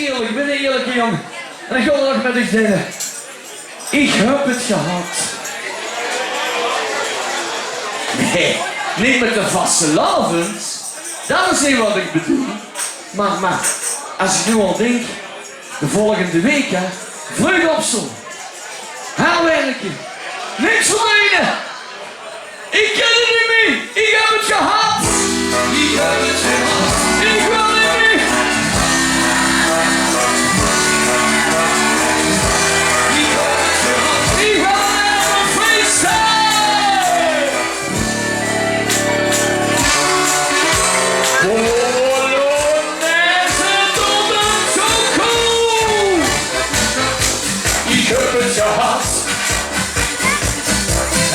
eerlijk, ik ben een eerlijke jongen. En ik wil nog met u zeggen. Ik heb het gehad. Nee, niet met de vastelavond. Dat is niet wat ik bedoel. Maar, als ik nu al denk, de volgende week, hè, vlug opstaan. Herwerken. Niks verleden. Ik ken het niet meer. Ik heb het gehad. Ik heb het gehad. Ik wil het niet. Ik heb het gehad. Ik wil het even freestyle. Ik heb het gehad.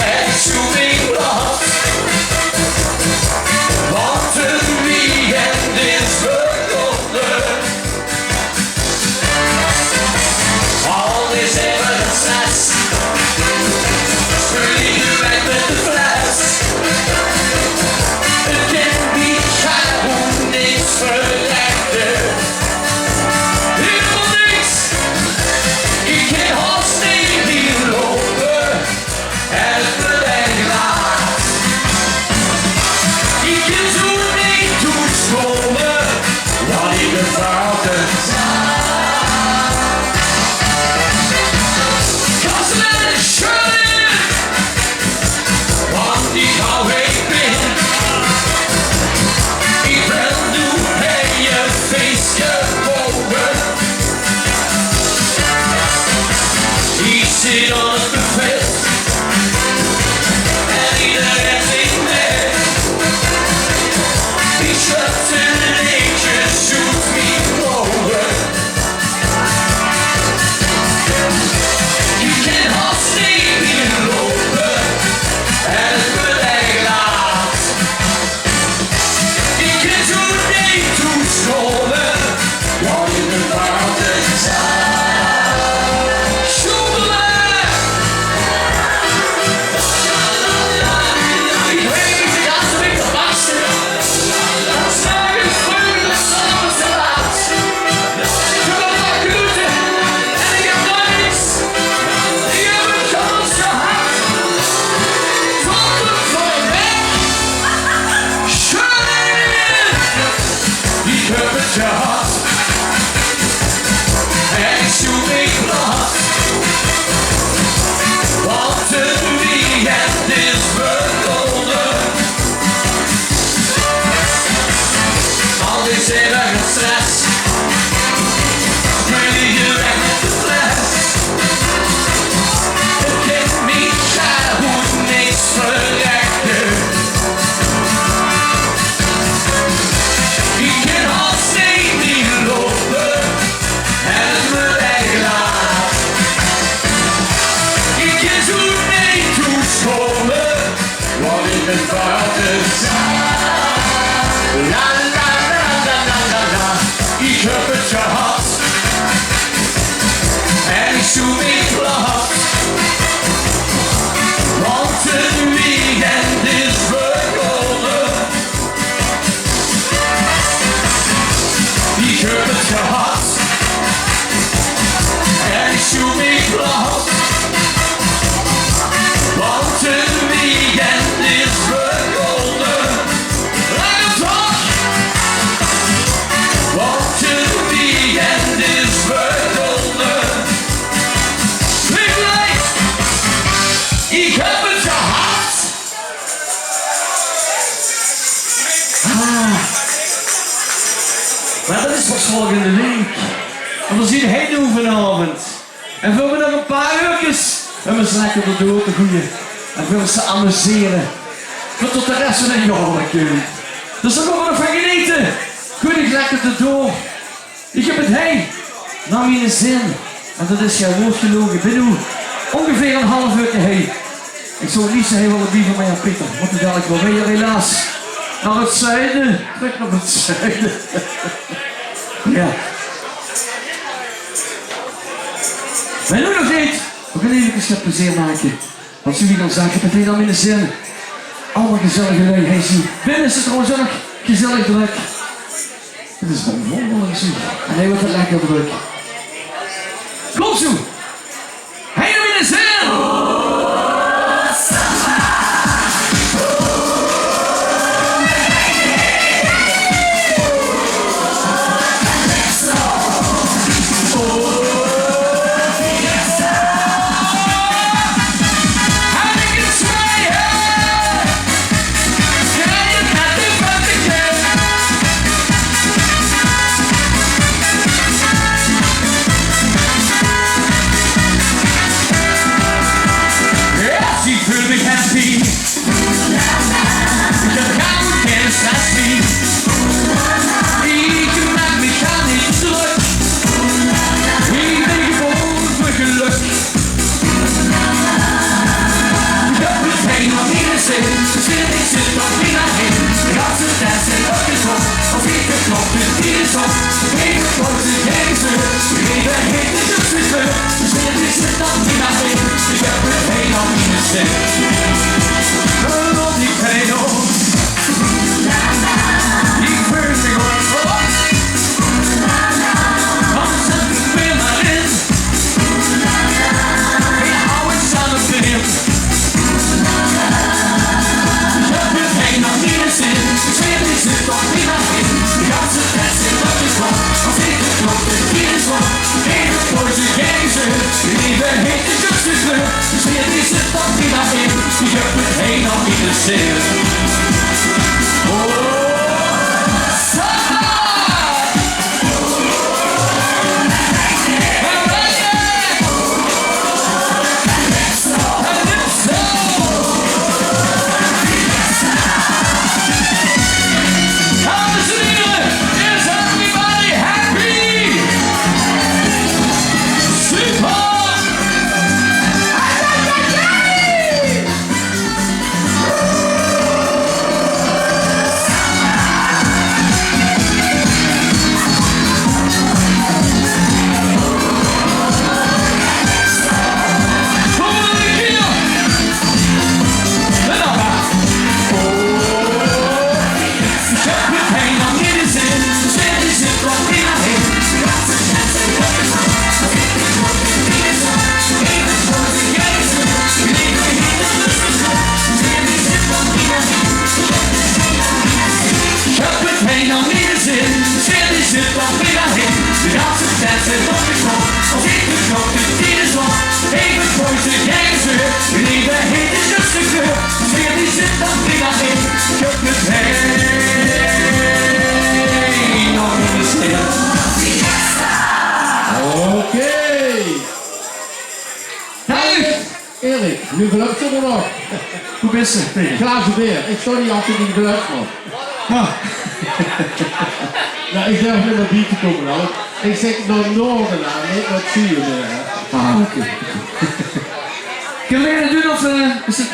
En zoek ik blad. Want het weekend is begonnen. Al is even een stress. Speel je weg met de fles. Het kan niet gaan hoe niks verleggen. Helemaal niks. Ik kan haast niet meer lopen. En het beleg laat. Ik kan zo niet toeskomen. Wat ik de fouten Kast met een schulden. Want ik hou ik ben. Ik ben nu bij je feestje boven. Ik zit aan het buffet. En iedereen zingt mee. Die schut en liedjes zoekt me boven. Ik kan haast niet meer lopen. En het beleg laat. Ik kan zo niet toeskomen. Wat in de fouten gehad. En zoek ik blad. Want het weekend is begonnen. Al is even een stress. Speel je weg met de fles. Het kan niet gaan hoe niks verrekken. Ik kan haast niet meer lopen. En het beleg laat. Ik kan zo niet toeskomen. Wat in de fouten la la la la la la la. Ik heb het gehad. En ik zoek niet blad. Want het weekend is begonnen. Ik heb het gehad. En ik zoek niet blad. Want het weekend is begonnen. Laat het op. Want het weekend is begonnen. Licht. Ik heb het gehad. Maar dat is pas volgende week. En we zien hij doen vanavond. En we nog een paar uurtjes. En we zijn lekker erdoor te groeien. En we ze amuseren. Tot de rest van het jaar natuurlijk. Dus daar gaan we nog van genieten. Goed, ik lekker erdoor. Ik heb het hij. Nou in de zin. En dat is geen woord gelogen. Ik ben nu ongeveer een half uur heen. Ik zou het liefst heel wel die van mij aan Pieter. Want dan dadelijk wel weer helaas. Naar het zuiden. Terug naar het zuiden. Ja. Maar nu nog niet. We gaan even een plezier maken. Want jullie dan zeggen, ik heb het dan in de zin. Allemaal gezellige lui. Hey, zie. Binnen is het trouwens ook nog gezellig druk. Het is wel wonderlijk zo. En hij wordt het lekker druk. Kom zo! Helemaal in de zin! Nu gelukt ze er nog. Hoe is het? Glazen beer. Ik sta niet altijd in de geluksman. Ah. Nou, ik durf niet naar bier te komen al. Ik zeg naar Noorden aan, niet naar het zuiden meer. Ah, oké. Kun je het doen of is het...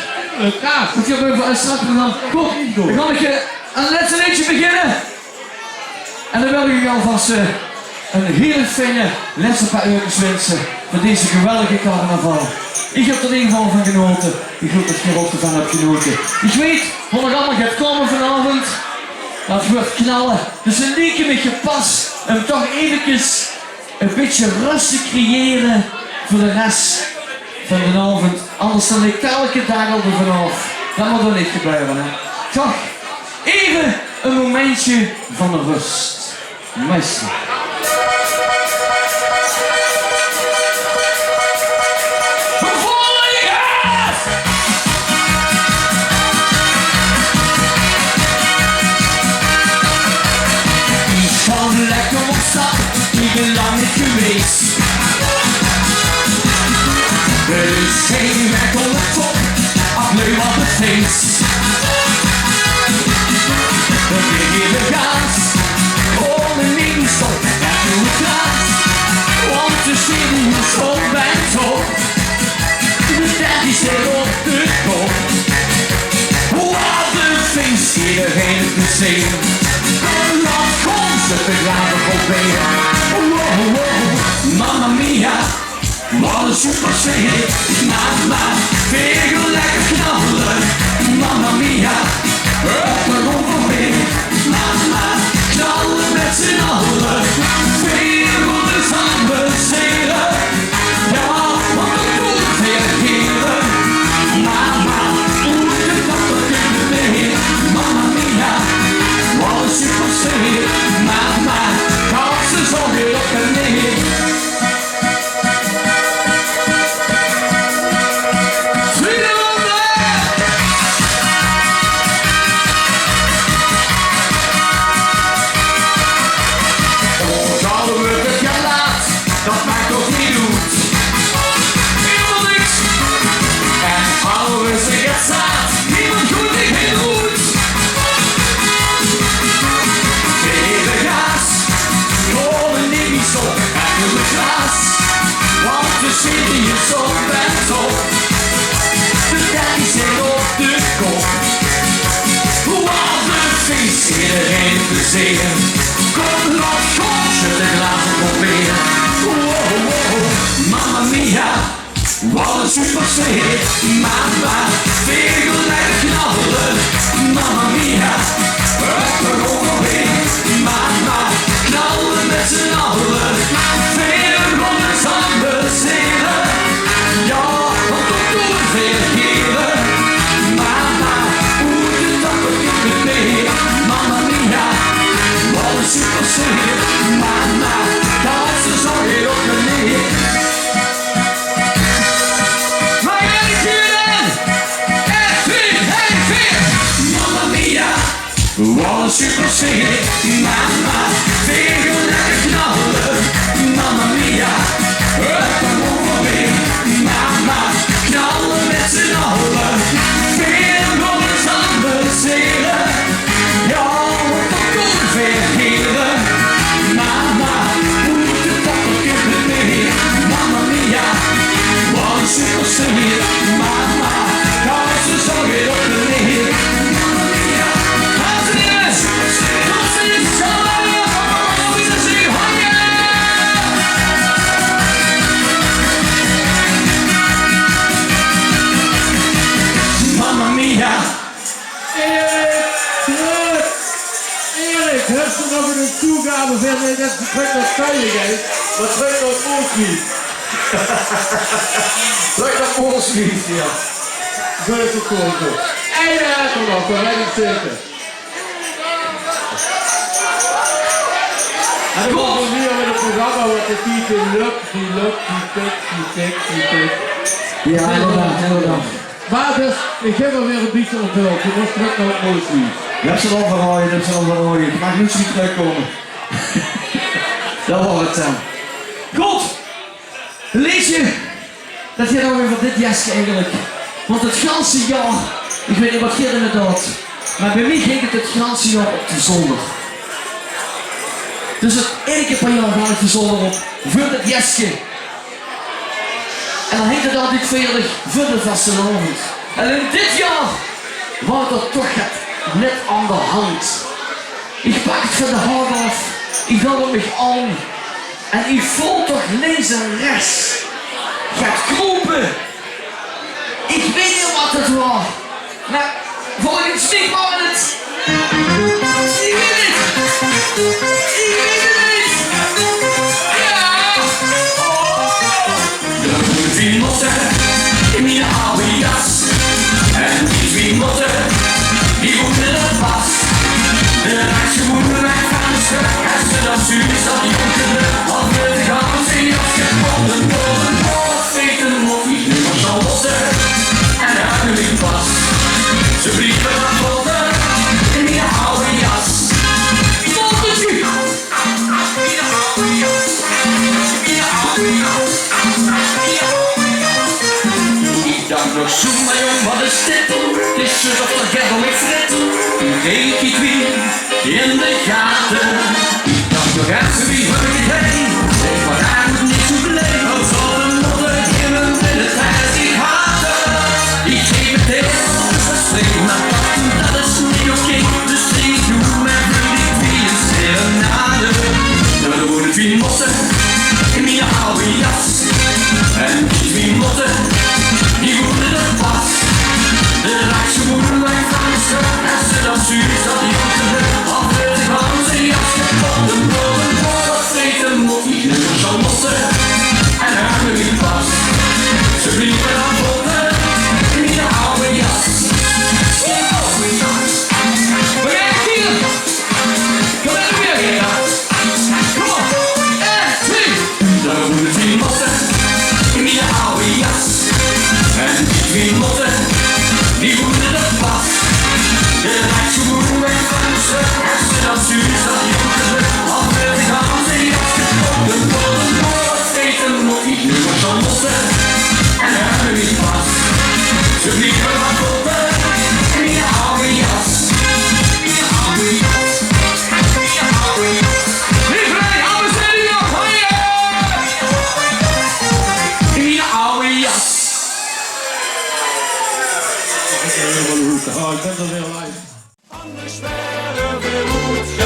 Kaas. Of je hebt even uitstrakken dan... Kom, dan ga ik aan het laatste liedje beginnen. En dan wil ik alvast een hele fijne laatste paar uurtjes wensen voor deze geweldige carnaval. Ik heb er in ieder geval van genoten. Ik hoop dat je er ook ervan hebt genoten. Ik weet wat er allemaal gaat komen vanavond. Dat wordt knallen. Dus een liedje met je pas. En toch eventjes een beetje rust te creëren voor de rest van de avond. Anders dan ik elke dag al er vanaf. Dat moet er niet gebeuren, hè. Toch even een momentje van de rust. Meester. Lekker op stap, ik ben lang niet geweest. Er is geen werk op de top, afleuk wat het feest. We geven de gas, ohne Nebenstopp, en doe het glas. Want de zin is op mijn top, de daddy zit op de kop. Wat een feest, iedereen het museum. De graven op benen. Wow, wow, mamma mia, wat een super sfeer. Mama, veel lekker knallen. Mamma mia, op de rond van weer. Mama, knallen met z'n allen. zeer. Kom los, kom, schud de glazen op weer. Wow, wow, mamma mia, wat een super sfeer. Mama, veel lekker knallen. Mamma mia, we komen weer. Mama, knallen met z'n allen. Veel rondes aan de zelen. Ja, want ook doen we veel keren. Mama, hoe de dag begint met meer. Mamma mia, wat een super sfeer. Mama, dansen zo weer op de neer. Wat een super sfeer, mama, veel lekker knallen, mamma mia, kom over weer, mama, knallen met z'n allen, veel rondes aan de zelen, ja, wat dat doen veel heren, mama, hoe moet het dat nog even weer, mamma mia, wat een super sfeer, mama, dansen zo weer op de neer. Erik, heb je nog een toegave verder dat je terug naar veiligheid, maar terug naar Oostlied. Terug naar Oostlied, ja. Zo is het gewoon zo. En ja, kom op, dat weet ik zeker. En ik kom nu met het programma wat de titel lukt, die tik. Ja, inderdaad. Maar dus, ik heb er weer een beetje op hulp. Je moet terug naar het Oostlied. Je hebt ze al verrooien, Je mag niet zo terugkomen. Dat was het dan. Goed! Lees je dat je nou weer van dit jasje eigenlijk. Want het ganse jaar, ik weet niet wat jij inderdaad, maar bij mij ging het ganse jaar op de zolder. Dus het één keer per jaar ga ik de zolder op voor het jasje. En dan hangt het altijd veerdig voor de vastelavond. En in dit jaar was dat toch net aan de hand. Ik pak het van de haar af, ik hou me aan en ik voel toch links en rechts gaat kropen. Ik weet niet wat het was, maar volgens mij was het. Ik weet het. Ik weet het niet. Ja. Er moet wie motten in mijn oude jas. En niet wie motten, die moeten het pas. De reisje moet weg van de stuk. En ze dan zuur is dat die ontende. Al wil ik gaan zien als je ponden boven. Veten moet niet nu maar zo lossen. En daar nu ik pas. Ze vliegen van boven in mijn oude jas. Mottetje! In de oude jas. In de oude jas. Ik dacht nog zo, maar jong, wat is dit? Het is alsof dat gaat om ik fret. Keek ik weer in de gaten. Ik dacht nog even wie hou je heen. Zeg maar daar moet niet zo blijven. Als al een modder in mijn binnentijd ik haatte. Ik geef het heel, dat spreekt maar pakken, dat is niet oké. Dus ik doe mijn vriend wie een serenade. Nou dan wordt het wie motten in mijn oude jas. En niet wie motten, die worden het pas. De reisje moet weg van de stuk. En ze dan zuur is dat die ontende. Al wil ik van zijn jas geponden boven. Wat vreten moet ik nu zo motten. En daar nu ik pas. Ze vliegen naar boven in die oude jas. In die oude jas. We gaan hier. Kom even weer hier. Kom op. 1, 2. Dan moet het wie motten in die oude jas. En niet wie motten, die moeten het pas. De reisje moet weg van de stuk. En ze dan zuur is dat die ontende. Al wil ik aan zijn jas geponden boven. Wat vreten moet ik nu maar zo motten. En daar nu ik pas. Ze vliegen naar boven in die oude jas. In die oude jas. In die oude jas. Niet vrij, alles in die oude jas. In die oude jas. Oh, ik ben er weer live. Anders werden we goed.